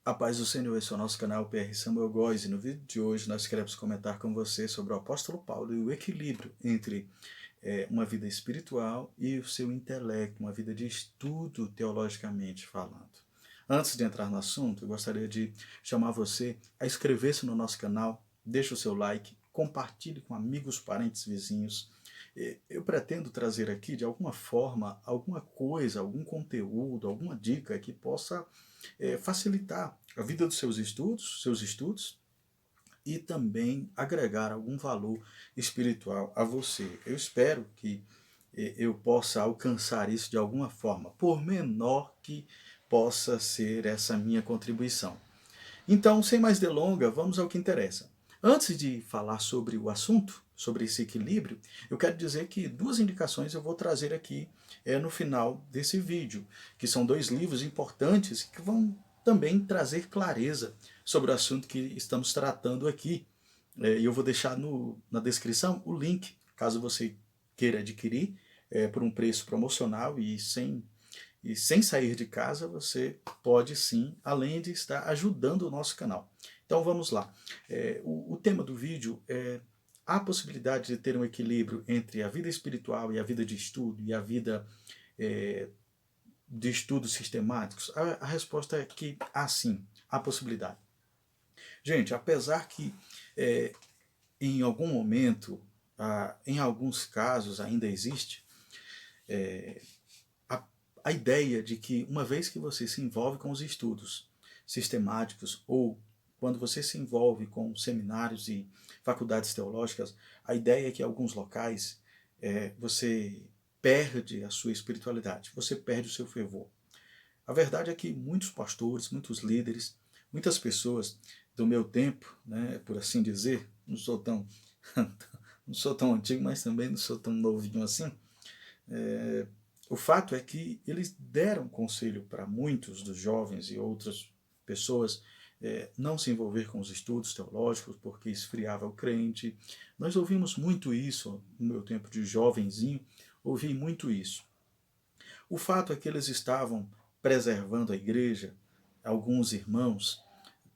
A paz do Senhor, esse é o nosso canal PR Samuel Góes, e no vídeo de hoje nós queremos comentar com você sobre o apóstolo Paulo e o equilíbrio entre uma vida espiritual e o seu intelecto, uma vida de estudo teologicamente falando. Antes de entrar no assunto, eu gostaria de chamar você a inscrever-se no nosso canal, deixe o seu like, compartilhe com amigos, parentes, vizinhos. Eu pretendo trazer aqui, de alguma forma, alguma coisa, algum conteúdo, alguma dica que possa facilitar a vida dos seus estudos, e também agregar algum valor espiritual a você. Eu espero que eu possa alcançar isso de alguma forma, por menor que possa ser essa minha contribuição. Então, sem mais delongas, vamos ao que interessa. Antes de falar sobre o assunto, sobre esse equilíbrio, eu quero dizer que duas indicações eu vou trazer aqui no final desse vídeo, que são dois livros importantes que vão também trazer clareza sobre o assunto que estamos tratando aqui. E eu vou deixar na descrição o link, caso você queira adquirir por um preço promocional e sem sair de casa, você pode sim, além de estar ajudando o nosso canal. Então vamos lá. O tema do vídeo é a possibilidade de ter um equilíbrio entre a vida espiritual e a vida de estudo e a vida é, de estudos sistemáticos. A resposta é que há sim, há possibilidade. Gente, apesar que em algum momento, em alguns casos ainda existe a, a ideia de que uma vez que você se envolve com os estudos sistemáticos ou quando você se envolve com seminários e faculdades teológicas, a ideia é que em alguns locais você perde a sua espiritualidade, você perde o seu fervor. A verdade é que muitos pastores, muitos líderes, muitas pessoas do meu tempo, né, por assim dizer, não sou tão não sou tão antigo, mas também não sou tão novinho assim. O fato é que eles deram conselho para muitos dos jovens e outras pessoas não se envolver com os estudos teológicos porque esfriava o crente. Nós ouvimos muito isso no meu tempo de jovenzinho, ouvi muito isso. O fato é que eles estavam preservando a igreja, alguns irmãos,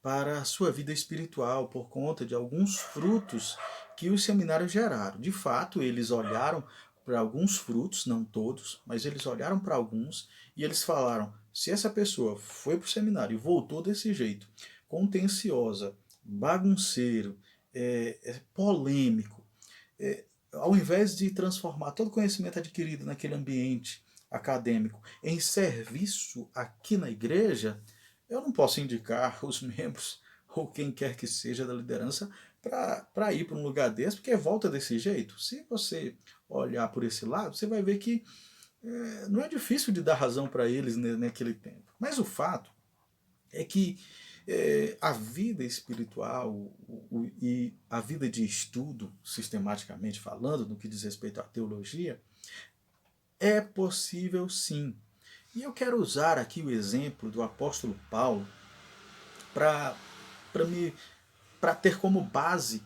para a sua vida espiritual, por conta de alguns frutos que os seminários geraram. De fato, eles olharam para alguns frutos, não todos, mas eles olharam para alguns e eles falaram: se essa pessoa foi para o seminário e voltou desse jeito, contenciosa, bagunceiro, polêmico, ao invés de transformar todo o conhecimento adquirido naquele ambiente acadêmico em serviço aqui na igreja, eu não posso indicar os membros ou quem quer que seja da liderança para ir para um lugar desse, porque volta desse jeito. Se você olhar por esse lado, você vai ver que não é difícil de dar razão para eles naquele tempo. Mas o fato é que a vida espiritual e a vida de estudo, sistematicamente falando, no que diz respeito à teologia, é possível sim. E eu quero usar aqui o exemplo do apóstolo Paulo para me para ter como base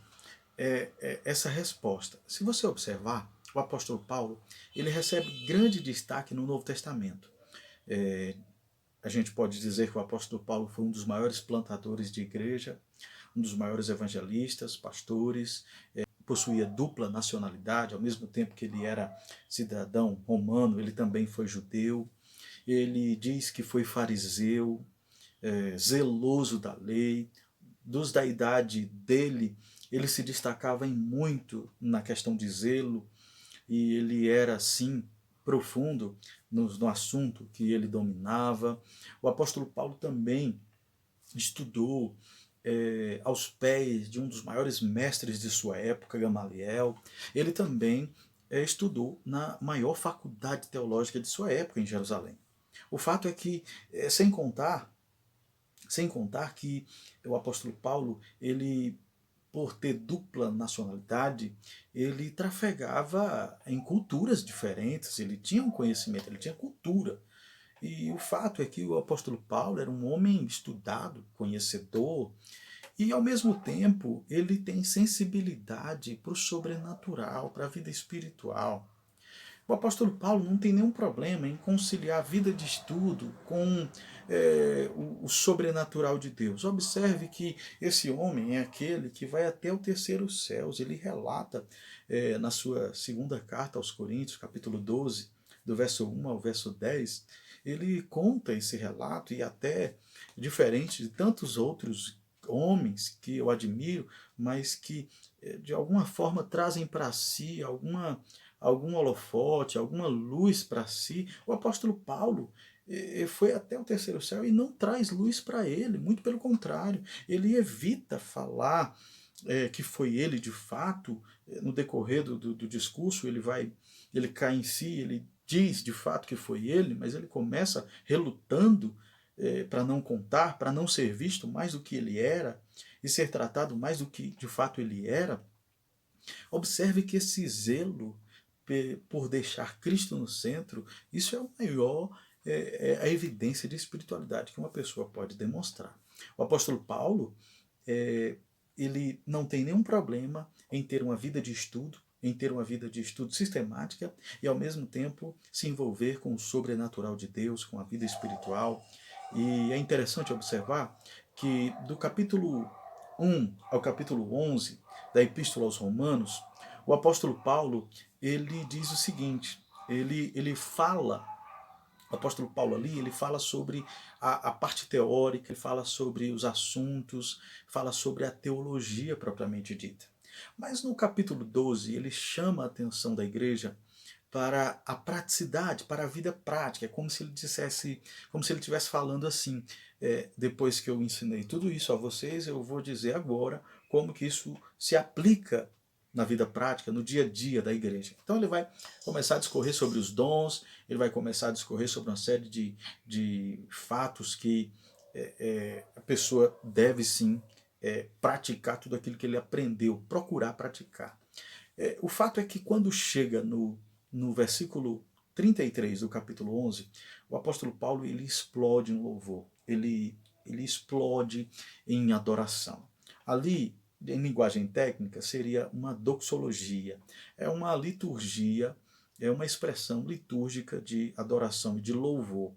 essa resposta. Se você observar, o apóstolo Paulo ele recebe grande destaque no Novo Testamento. A gente pode dizer que o apóstolo Paulo foi um dos maiores plantadores de igreja, um dos maiores evangelistas, pastores, possuía dupla nacionalidade, ao mesmo tempo que ele era cidadão romano, ele também foi judeu. Ele diz que foi fariseu, zeloso da lei. Dos da idade dele, ele se destacava em muito na questão de zelo, e ele era, assim, profundo no assunto que ele dominava. O apóstolo Paulo também estudou aos pés de um dos maiores mestres de sua época, Gamaliel. Ele também estudou na maior faculdade teológica de sua época, em Jerusalém. O fato é que, sem contar que o apóstolo Paulo, ele, por ter dupla nacionalidade, ele trafegava em culturas diferentes, ele tinha um conhecimento, ele tinha cultura. E o fato é que o apóstolo Paulo era um homem estudado, conhecedor, e ao mesmo tempo ele tem sensibilidade para o sobrenatural, para a vida espiritual. O apóstolo Paulo não tem nenhum problema em conciliar a vida de estudo com o sobrenatural de Deus. Observe que esse homem é aquele que vai até o terceiro céus. Ele relata na sua segunda carta aos Coríntios, capítulo 12, do verso 1 ao verso 10, ele conta esse relato e até diferente de tantos outros homens que eu admiro, mas que de alguma forma trazem para si algum holofote, alguma luz para si. O apóstolo Paulo foi até o terceiro céu e não traz luz para ele, muito pelo contrário, ele evita falar que foi ele de fato. No decorrer do discurso ele cai em si, ele diz de fato que foi ele, mas ele começa relutando para não contar, para não ser visto mais do que ele era e ser tratado mais do que de fato ele era. Observe que esse zelo por deixar Cristo no centro, isso é o maior, a evidência de espiritualidade que uma pessoa pode demonstrar. O apóstolo Paulo, ele não tem nenhum problema em ter uma vida de estudo, em ter uma vida de estudo sistemática e ao mesmo tempo se envolver com o sobrenatural de Deus, com a vida espiritual. E é interessante observar que do capítulo 1 ao capítulo 11 da Epístola aos Romanos, o apóstolo Paulo, ele diz o seguinte, ele fala, o apóstolo Paulo ali, ele fala sobre a parte teórica, ele fala sobre os assuntos, fala sobre a teologia propriamente dita. Mas no capítulo 12, ele chama a atenção da igreja para a praticidade, para a vida prática. É como se ele dissesse, como se ele estivesse falando assim, depois que eu ensinei tudo isso a vocês, eu vou dizer agora como que isso se aplica na vida prática, no dia a dia da igreja. Então ele vai começar a discorrer sobre os dons, ele vai começar a discorrer sobre uma série de fatos que a pessoa deve sim praticar tudo aquilo que ele aprendeu, procurar praticar. O fato é que quando chega no versículo 33 do capítulo 11, o apóstolo Paulo ele explode em louvor, ele explode em adoração. Ali, em linguagem técnica, seria uma doxologia, é uma liturgia, é uma expressão litúrgica de adoração e de louvor.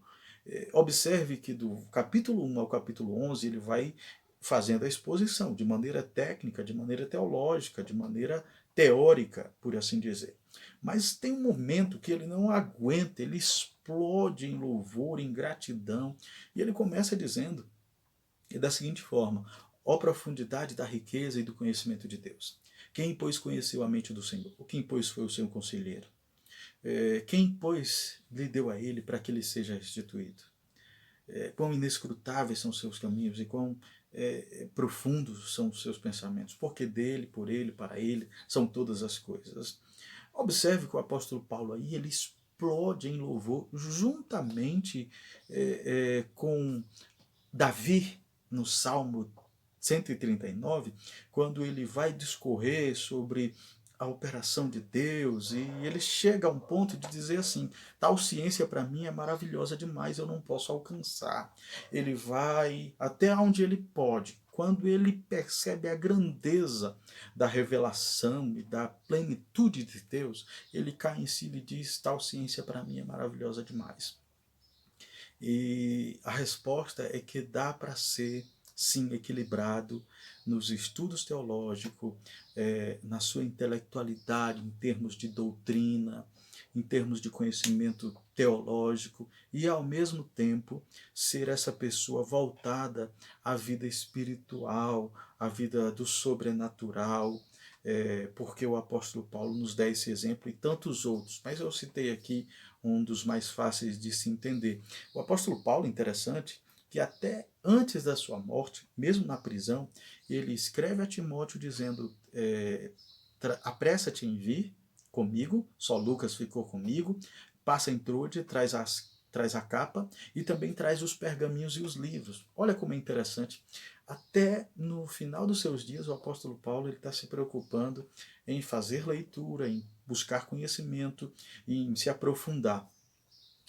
Observe que do capítulo 1 ao capítulo 11 ele vai fazendo a exposição de maneira técnica, de maneira teológica, de maneira teórica, por assim dizer. Mas tem um momento que ele não aguenta, ele explode em louvor, em gratidão, e ele começa dizendo da seguinte forma: ó profundidade da riqueza e do conhecimento de Deus. Quem, pois, conheceu a mente do Senhor? Quem, pois, foi o seu conselheiro? Quem, pois, lhe deu a ele para que ele seja restituído? Quão inescrutáveis são os seus caminhos e quão profundos são os seus pensamentos, porque dele, por ele, para ele, são todas as coisas. Observe que o apóstolo Paulo aí, ele explode em louvor juntamente com Davi, no Salmo 139, quando ele vai discorrer sobre a operação de Deus, e ele chega a um ponto de dizer assim: tal ciência para mim é maravilhosa demais, eu não posso alcançar. Ele vai até onde ele pode. Quando ele percebe a grandeza da revelação e da plenitude de Deus, ele cai em si e diz: tal ciência para mim é maravilhosa demais. E a resposta é que dá para ser, sim, equilibrado nos estudos teológicos, na sua intelectualidade, em termos de doutrina, em termos de conhecimento teológico, e ao mesmo tempo ser essa pessoa voltada à vida espiritual, à vida do sobrenatural, porque o apóstolo Paulo nos dá esse exemplo e tantos outros, mas eu citei aqui um dos mais fáceis de se entender. O apóstolo Paulo, interessante, que até antes da sua morte, mesmo na prisão, ele escreve a Timóteo dizendo: apressa-te em vir comigo, só Lucas ficou comigo, passa em Trode, traz a capa e também traz os pergaminhos e os livros. Olha como é interessante. Até no final dos seus dias, o apóstolo Paulo está se preocupando em fazer leitura, em buscar conhecimento, em se aprofundar.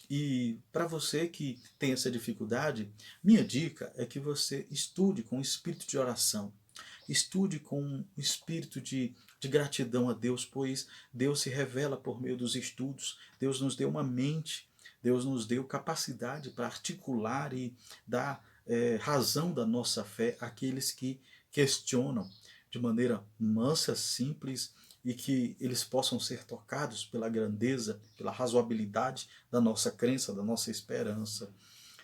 E para você que tem essa dificuldade, minha dica é que você estude com espírito de oração. Estude com um espírito de gratidão a Deus, pois Deus se revela por meio dos estudos. Deus nos deu uma mente, Deus nos deu capacidade para articular e dar razão da nossa fé àqueles que questionam de maneira mansa, simples, e que eles possam ser tocados pela grandeza, pela razoabilidade da nossa crença, da nossa esperança.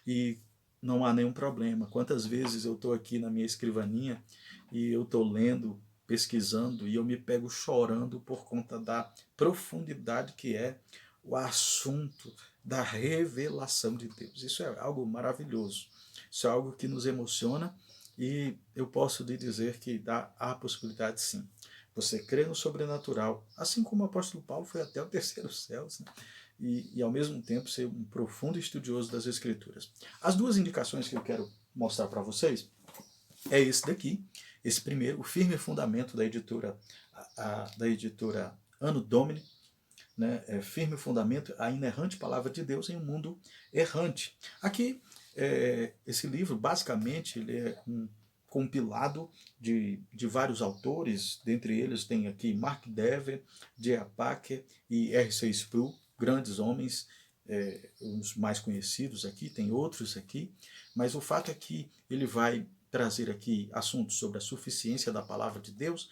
E não há nenhum problema. Quantas vezes eu estou aqui na minha escrivaninha e eu estou lendo, pesquisando, e eu me pego chorando por conta da profundidade que é o assunto da revelação de Deus. Isso é algo maravilhoso. Isso é algo que nos emociona e eu posso lhe dizer que dá a possibilidade sim. Você crê no sobrenatural, assim como o apóstolo Paulo foi até o terceiro céu, né? E ao mesmo tempo ser um profundo estudioso das Escrituras. As duas indicações que eu quero mostrar para vocês é esse daqui, esse primeiro, o Firme Fundamento da editora Anno Domini, né? Firme Fundamento, a inerrante palavra de Deus em um mundo errante. Aqui, esse livro, basicamente, ele é um compilado de vários autores, dentre eles tem aqui Mark Dever, J.I. Packer e R.C. Sproul, grandes homens, os mais conhecidos aqui, tem outros aqui, mas o fato é que ele vai trazer aqui assuntos sobre a suficiência da palavra de Deus,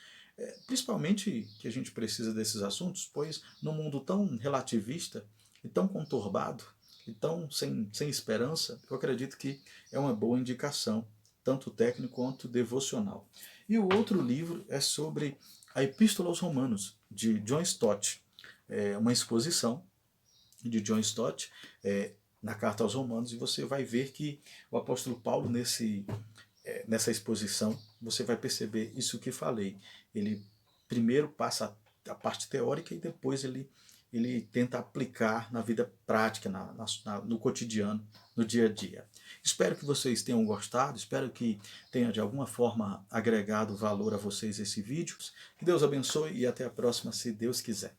principalmente que a gente precisa desses assuntos, pois num mundo tão relativista e tão conturbado e tão sem esperança, eu acredito que é uma boa indicação, tanto técnico quanto devocional. E o outro livro é sobre a Epístola aos Romanos, de John Stott. É uma exposição de John Stott na Carta aos Romanos, e você vai ver que o apóstolo Paulo, nessa exposição, você vai perceber isso que falei. Ele primeiro passa a parte teórica e depois ele tenta aplicar na vida prática, no cotidiano, no dia a dia. Espero que vocês tenham gostado, espero que tenha de alguma forma agregado valor a vocês esse vídeo. Que Deus abençoe e até a próxima, se Deus quiser.